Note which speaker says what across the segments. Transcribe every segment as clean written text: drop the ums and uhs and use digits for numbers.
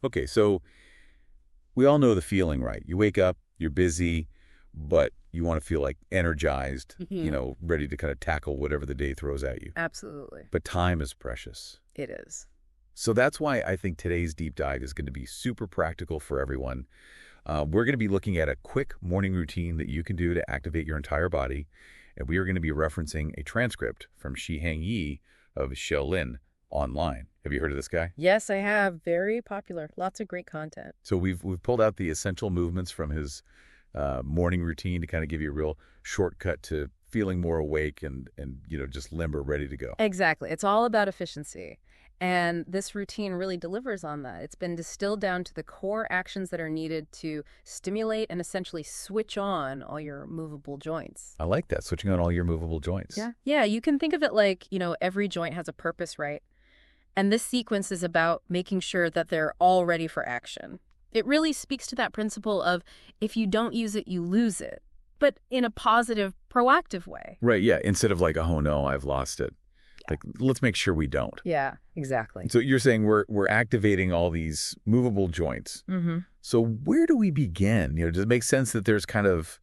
Speaker 1: Okay, so we all know the feeling, right? You wake up, you're busy, but you want to feel like energized, ready to kind of tackle whatever the day throws at you.
Speaker 2: Absolutely.
Speaker 1: But time is precious.
Speaker 2: It is.
Speaker 1: So that's why I think today's deep dive is going to be super practical for everyone. We're going to be looking at a quick morning routine that you can do to activate your entire body. And we are going to be referencing a transcript from Shi Heng Yi of Shaolin.Online. Have you heard of this guy?
Speaker 2: Yes, I have. Very popular. Lots of great content.
Speaker 1: So we've pulled out the essential movements from his morning routine to kind of give you a real shortcut to feeling more awake and just limber, ready to go.
Speaker 2: Exactly. It's all about efficiency. And this routine really delivers on that. It's been distilled down to the core actions that are needed to stimulate and essentially switch on all your movable joints.
Speaker 1: I like that, switching on all your movable joints.
Speaker 2: Yeah. Yeah, you can think of it like, every joint has a purpose, right? And this sequence is about making sure that they're all ready for action. It really speaks to that principle of if you don't use it, you lose it, but in a positive, proactive way.
Speaker 1: Right, yeah. Instead of like, oh no, I've lost it. Like, let's make sure we don't.
Speaker 2: Yeah, exactly.
Speaker 1: So you're saying we're activating all these movable joints.
Speaker 2: Mm-hmm.
Speaker 1: So where do we begin? Does it make sense that there's kind of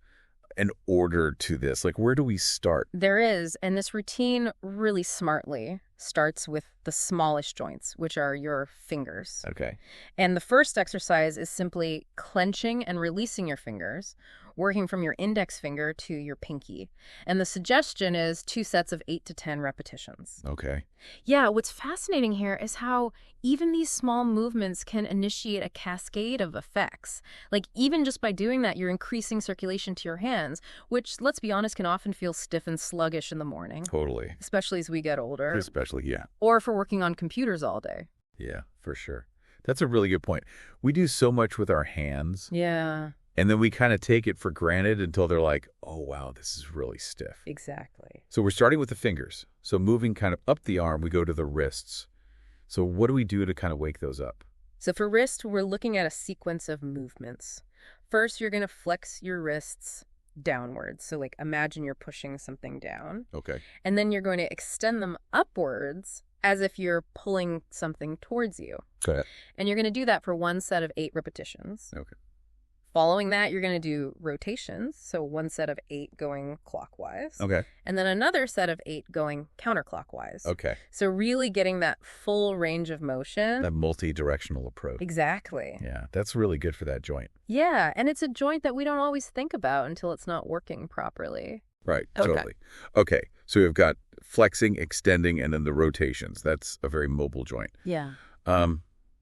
Speaker 1: an order to this? Like, where do we start?
Speaker 2: There is, and this routine really smartly starts with the smallest joints, which are your fingers.
Speaker 1: Okay.
Speaker 2: And the first exercise is simply clenching and releasing your fingers, working from your index finger to your pinky. And the suggestion is 2 sets of 8 to 10 repetitions.
Speaker 1: Okay.
Speaker 2: Yeah, what's fascinating here is how even these small movements can initiate a cascade of effects. Like, even just by doing that, you're increasing circulation to your hands, which, let's be honest, can often feel stiff and sluggish in the morning.
Speaker 1: Totally.
Speaker 2: Especially as we get older.
Speaker 1: Especially, yeah.
Speaker 2: Or for working on computers all day.
Speaker 1: Yeah, for sure. That's a really good point. We do so much with our hands.
Speaker 2: Yeah.
Speaker 1: And then we kind of take it for granted until they're like, oh, wow, this is really stiff.
Speaker 2: Exactly.
Speaker 1: So we're starting with the fingers. So moving kind of up the arm, we go to the wrists. So what do we do to kind of wake those up?
Speaker 2: So for wrist, we're looking at a sequence of movements. First, you're going to flex your wrists downwards. So like imagine you're pushing something down.
Speaker 1: Okay.
Speaker 2: And then you're going to extend them upwards as if you're pulling something towards you.
Speaker 1: Got it.
Speaker 2: And you're going to do that for 1 set of 8 repetitions.
Speaker 1: Okay.
Speaker 2: Following that, you're going to do rotations. So 1 set of 8 going clockwise.
Speaker 1: Okay.
Speaker 2: And then another set of 8 going counterclockwise.
Speaker 1: Okay.
Speaker 2: So really getting that full range of motion.
Speaker 1: That multi-directional approach.
Speaker 2: Exactly.
Speaker 1: Yeah, that's really good for that joint.
Speaker 2: Yeah, and it's a joint that we don't always think about until it's not working properly.
Speaker 1: Right,
Speaker 2: Okay.
Speaker 1: totally. Okay, so we've got flexing, extending, and then the rotations. That's a very mobile joint.
Speaker 2: Yeah.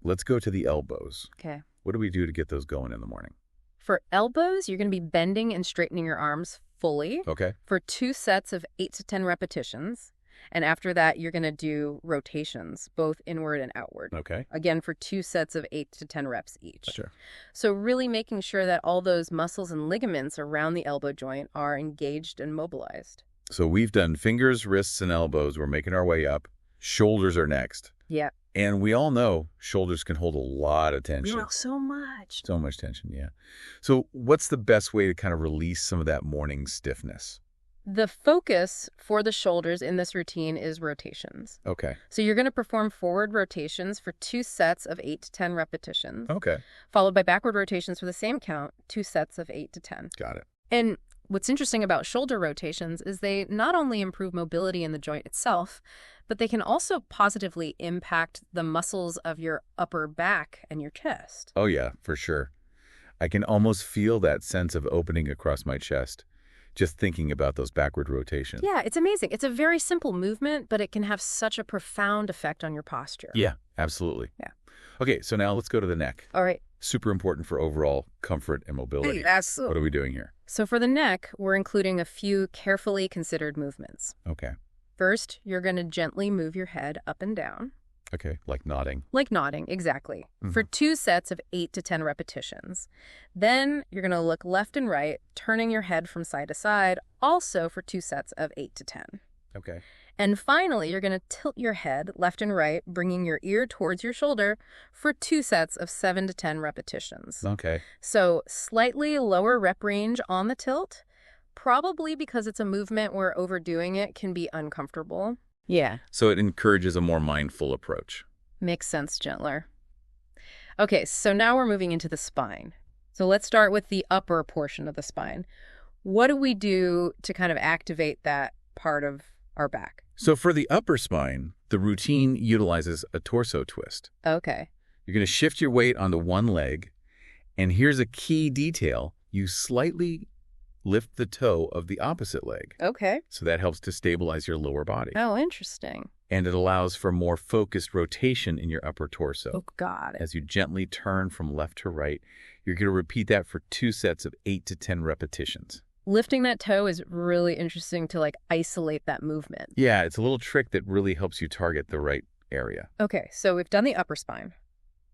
Speaker 1: Let's go to the elbows.
Speaker 2: Okay.
Speaker 1: What do we do to get those going in the morning?
Speaker 2: For elbows, you're going to be bending and straightening your arms fully
Speaker 1: Okay.
Speaker 2: for 2 sets of 8 to 10 repetitions. And after that, you're going to do rotations, both inward and outward.
Speaker 1: Okay.
Speaker 2: Again, for 2 sets of 8 to 10 reps each.
Speaker 1: Sure.
Speaker 2: So really making sure that all those muscles and ligaments around the elbow joint are engaged and mobilized.
Speaker 1: So we've done fingers, wrists, and elbows. We're making our way up. Shoulders are next.
Speaker 2: Yeah.
Speaker 1: And we all know shoulders can hold a lot of tension.
Speaker 2: Yeah, so much.
Speaker 1: So much tension, yeah. So what's the best way to kind of release some of that morning stiffness?
Speaker 2: The focus for the shoulders in this routine is rotations.
Speaker 1: Okay.
Speaker 2: So you're going to perform forward rotations for 2 sets of 8 to 10 repetitions.
Speaker 1: Okay.
Speaker 2: Followed by backward rotations for the same count, 2 sets of 8 to 10.
Speaker 1: Got it.
Speaker 2: And what's interesting about shoulder rotations is they not only improve mobility in the joint itself, but they can also positively impact the muscles of your upper back and your chest.
Speaker 1: Oh, yeah, for sure. I can almost feel that sense of opening across my chest just thinking about those backward rotations.
Speaker 2: Yeah, it's amazing. It's a very simple movement, but it can have such a profound effect on your posture.
Speaker 1: Yeah, absolutely.
Speaker 2: Yeah.
Speaker 1: Okay, so now let's go to the neck.
Speaker 2: All right.
Speaker 1: Super important for overall comfort and mobility.
Speaker 2: Absolutely.
Speaker 1: What are we doing here?
Speaker 2: So for the neck, we're including a few carefully considered movements.
Speaker 1: Okay.
Speaker 2: First, you're going to gently move your head up and down.
Speaker 1: Okay, like nodding.
Speaker 2: Like nodding, exactly. For 2 sets of 8 to 10 repetitions. Then you're going to look left and right, turning your head from side to side, also for 2 sets of 8 to 10.
Speaker 1: Okay.
Speaker 2: And finally, you're going to tilt your head left and right, bringing your ear towards your shoulder for 2 sets of 7 to 10 repetitions.
Speaker 1: Okay.
Speaker 2: So slightly lower rep range on the tilt, probably because it's a movement where overdoing it can be uncomfortable. Yeah.
Speaker 1: So it encourages a more mindful approach.
Speaker 2: Makes sense, gentler. Okay, so now we're moving into the spine. So let's start with the upper portion of the spine. What do we do to kind of activate that part of our back?
Speaker 1: So for the upper spine, the routine utilizes a torso twist.
Speaker 2: Okay.
Speaker 1: You're going to shift your weight onto one leg, and here's a key detail. You slightly lift the toe of the opposite leg.
Speaker 2: Okay.
Speaker 1: So that helps to stabilize your lower body.
Speaker 2: Oh, interesting.
Speaker 1: And it allows for more focused rotation in your upper torso.
Speaker 2: Oh, got it.
Speaker 1: As you gently turn from left to right, you're going to repeat that for 2 sets of 8 to 10 repetitions.
Speaker 2: Lifting that toe is really interesting to like isolate that movement.
Speaker 1: Yeah, it's a little trick that really helps you target the right area.
Speaker 2: Okay, so we've done the upper spine.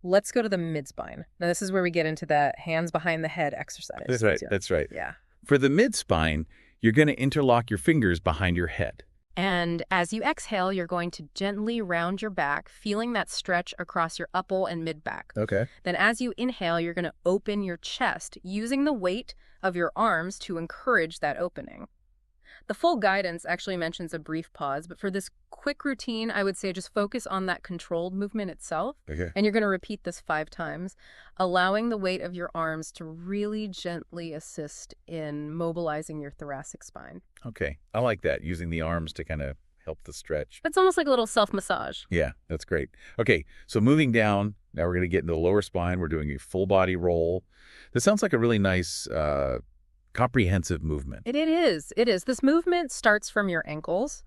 Speaker 2: Let's go to the mid-spine. Now, this is where we get into that hands behind the head exercise.
Speaker 1: That's right. That's right.
Speaker 2: Yeah.
Speaker 1: For the mid-spine, you're going to interlock your fingers behind your head.
Speaker 2: And as you exhale, you're going to gently round your back, feeling that stretch across your upper and mid-back.
Speaker 1: Okay.
Speaker 2: Then as you inhale, you're going to open your chest, using the weight of your arms to encourage that opening. The full guidance actually mentions a brief pause, but for this quick routine, I would say just focus on that controlled movement itself.
Speaker 1: Okay.
Speaker 2: And you're going to repeat this 5 times, allowing the weight of your arms to really gently assist in mobilizing your thoracic spine.
Speaker 1: Okay. I like that, using the arms to kind of help the stretch.
Speaker 2: It's almost like a little self-massage.
Speaker 1: Yeah, that's great. Okay, so moving down, now we're going to get into the lower spine. We're doing a full body roll. This sounds like a really nice comprehensive movement.
Speaker 2: It is. It is. This movement starts from your ankles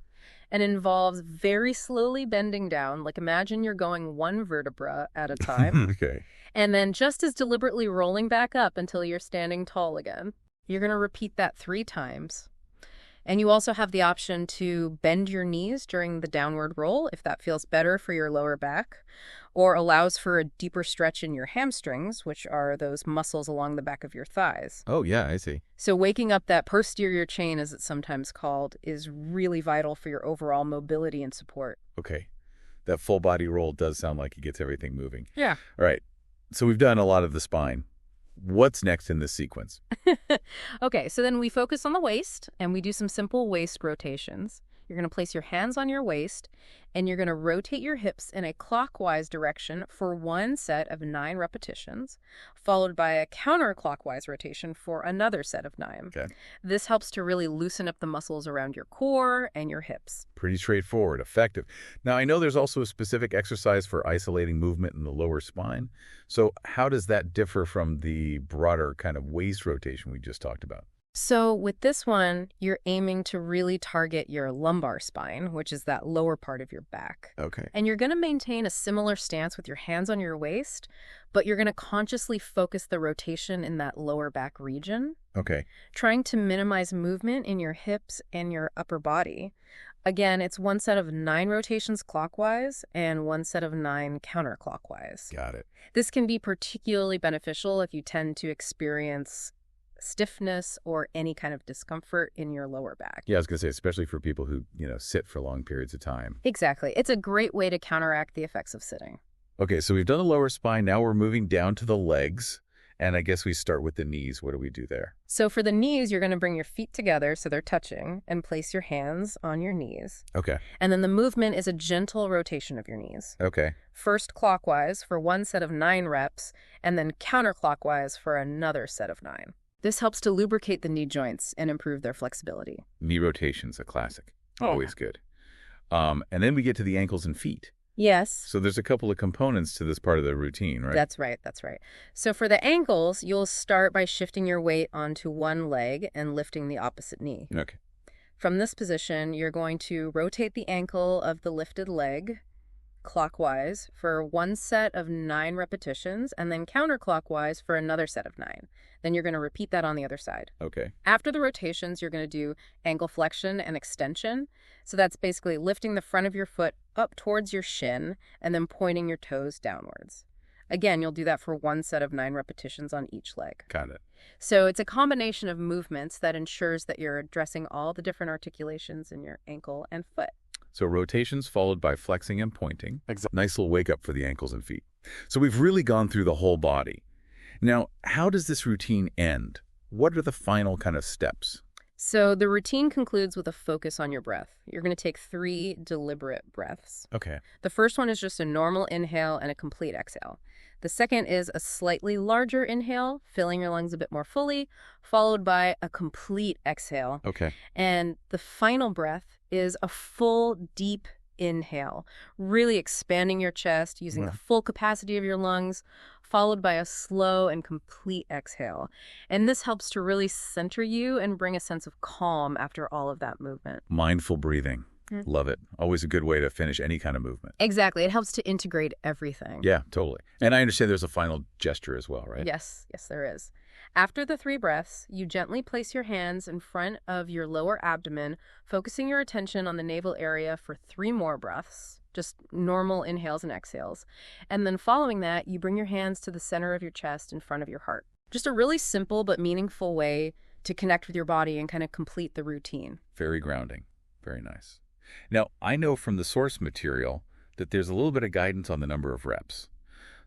Speaker 2: and involves very slowly bending down. Like imagine you're going one vertebra at a time.
Speaker 1: Okay.
Speaker 2: And then just as deliberately rolling back up until you're standing tall again. You're going to repeat that 3 times. And you also have the option to bend your knees during the downward roll if that feels better for your lower back, or allows for a deeper stretch in your hamstrings, which are those muscles along the back of your thighs.
Speaker 1: Oh, yeah, I see.
Speaker 2: So waking up that posterior chain, as it's sometimes called, is really vital for your overall mobility and support.
Speaker 1: Okay. That full body roll does sound like it gets everything moving.
Speaker 2: Yeah.
Speaker 1: All right. So we've done a lot of the spine. What's next in this sequence?
Speaker 2: Okay, so then we focus on the waist, and we do some simple waist rotations. You're going to place your hands on your waist, and you're going to rotate your hips in a clockwise direction for 1 set of 9 repetitions, followed by a counterclockwise rotation for another set of 9.
Speaker 1: Okay.
Speaker 2: This helps to really loosen up the muscles around your core and your hips.
Speaker 1: Pretty straightforward, effective. Now, I know there's also a specific exercise for isolating movement in the lower spine. So how does that differ from the broader kind of waist rotation we just talked about?
Speaker 2: So with this one, you're aiming to really target your lumbar spine, which is that lower part of your back.
Speaker 1: Okay.
Speaker 2: And you're going to maintain a similar stance with your hands on your waist, but you're going to consciously focus the rotation in that lower back region,
Speaker 1: Okay.
Speaker 2: trying to minimize movement in your hips and your upper body. Again, it's 1 set of 9 rotations clockwise and 1 set of 9 counterclockwise.
Speaker 1: Got it.
Speaker 2: This can be particularly beneficial if you tend to experience stiffness or any kind of discomfort in your lower back.
Speaker 1: Yeah, I was going to say, especially for people who, sit for long periods of time.
Speaker 2: Exactly. It's a great way to counteract the effects of sitting.
Speaker 1: Okay, so we've done the lower spine. Now we're moving down to the legs. And I guess we start with the knees. What do we do there?
Speaker 2: So for the knees, you're going to bring your feet together so they're touching and place your hands on your knees.
Speaker 1: Okay.
Speaker 2: And then the movement is a gentle rotation of your knees.
Speaker 1: Okay.
Speaker 2: First clockwise for 1 set of 9 reps, and then counterclockwise for another set of 9. This helps to lubricate the knee joints and improve their flexibility.
Speaker 1: Knee rotation's a classic.
Speaker 2: Yeah.
Speaker 1: Always good. And then we get to the ankles and feet.
Speaker 2: Yes.
Speaker 1: So there's a couple of components to this part of the routine, right?
Speaker 2: That's right. That's right. So for the ankles, you'll start by shifting your weight onto one leg and lifting the opposite knee.
Speaker 1: Okay.
Speaker 2: From this position, you're going to rotate the ankle of the lifted leg clockwise for 1 set of 9 repetitions, and then counterclockwise for another set of 9. Then you're going to repeat that on the other side.
Speaker 1: Okay.
Speaker 2: After the rotations, you're going to do ankle flexion and extension. So that's basically lifting the front of your foot up towards your shin and then pointing your toes downwards. Again, you'll do that for 1 set of 9 repetitions on each leg.
Speaker 1: Got it.
Speaker 2: So it's a combination of movements that ensures that you're addressing all the different articulations in your ankle and foot.
Speaker 1: So rotations followed by flexing and pointing.
Speaker 3: Exactly.
Speaker 1: Nice little wake up for the ankles and feet. So we've really gone through the whole body. Now, how does this routine end? What are the final kind of steps?
Speaker 2: So the routine concludes with a focus on your breath. You're going to take 3 deliberate breaths.
Speaker 1: Okay.
Speaker 2: The first one is just a normal inhale and a complete exhale. The second is a slightly larger inhale, filling your lungs a bit more fully, followed by a complete exhale.
Speaker 1: Okay.
Speaker 2: And the final breath is a full, deep inhale, really expanding your chest, using the
Speaker 1: Wow.
Speaker 2: full capacity of your lungs, followed by a slow and complete exhale. And this helps to really center you and bring a sense of calm after all of that movement.
Speaker 1: Mindful breathing.
Speaker 2: Mm.
Speaker 1: Love it. Always a good way to finish any kind of movement.
Speaker 2: Exactly. It helps to integrate everything.
Speaker 1: Yeah, totally. And I understand there's a final gesture as well, right?
Speaker 2: Yes, there is. After the 3 breaths, you gently place your hands in front of your lower abdomen, focusing your attention on the navel area for 3 more breaths, just normal inhales and exhales. And then following that, you bring your hands to the center of your chest in front of your heart. Just a really simple but meaningful way to connect with your body and kind of complete the routine.
Speaker 1: Very grounding. Very nice. Now, I know from the source material that there's a little bit of guidance on the number of reps.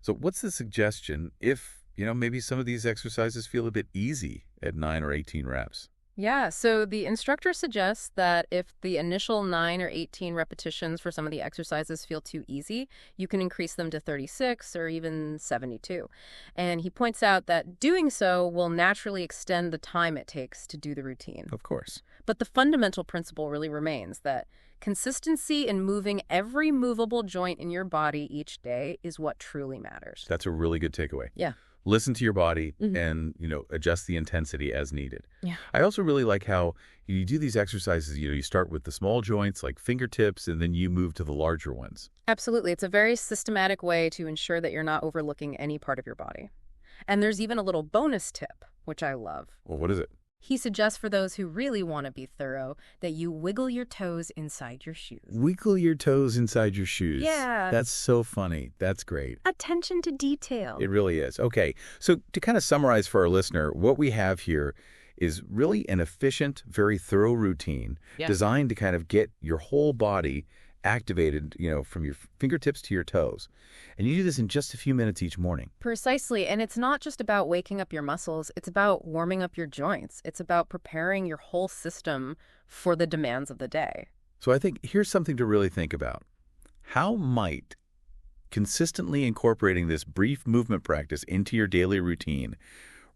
Speaker 1: So what's the suggestion if, maybe some of these exercises feel a bit easy at 9 or 18 reps?
Speaker 2: Yeah, so the instructor suggests that if the initial 9 or 18 repetitions for some of the exercises feel too easy, you can increase them to 36 or even 72. And he points out that doing so will naturally extend the time it takes to do the routine.
Speaker 1: Of course.
Speaker 2: But the fundamental principle really remains that consistency in moving every movable joint in your body each day is what truly matters.
Speaker 1: That's a really good takeaway.
Speaker 2: Yeah.
Speaker 1: Listen to your body
Speaker 2: Mhm.
Speaker 1: and, adjust the intensity as needed.
Speaker 2: Yeah.
Speaker 1: I also really like how you do these exercises, you start with the small joints like fingertips and then you move to the larger ones.
Speaker 2: Absolutely. It's a very systematic way to ensure that you're not overlooking any part of your body. And there's even a little bonus tip, which I love.
Speaker 1: Well, what is it?
Speaker 2: He suggests for those who really want to be thorough that you wiggle your toes inside your shoes.
Speaker 1: Wiggle your toes inside your shoes.
Speaker 2: Yeah.
Speaker 1: That's so funny. That's great.
Speaker 2: Attention to detail.
Speaker 1: It really is. Okay, so to kind of summarize for our listener, what we have here is really an efficient, very thorough routine designed to kind of get your whole body activated, from your fingertips to your toes. And you do this in just a few minutes each morning.
Speaker 2: Precisely. And it's not just about waking up your muscles. It's about warming up your joints. It's about preparing your whole system for the demands of the day.
Speaker 1: So I think here's something to really think about. How might consistently incorporating this brief movement practice into your daily routine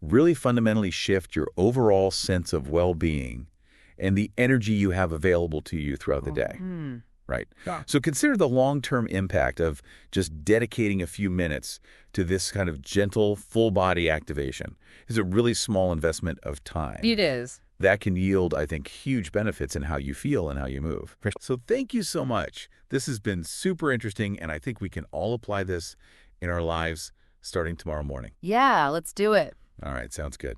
Speaker 1: really fundamentally shift your overall sense of well-being and the energy you have available to you throughout the day? Right.
Speaker 2: Yeah.
Speaker 1: So consider the long-term impact of just dedicating a few minutes to this kind of gentle, full-body activation. It's a really small investment of time.
Speaker 2: It is.
Speaker 1: That can yield, I think, huge benefits in how you feel and how you move. So thank you so much. This has been super interesting, and I think we can all apply this in our lives starting tomorrow morning.
Speaker 2: Yeah, let's do it.
Speaker 1: All right, sounds good.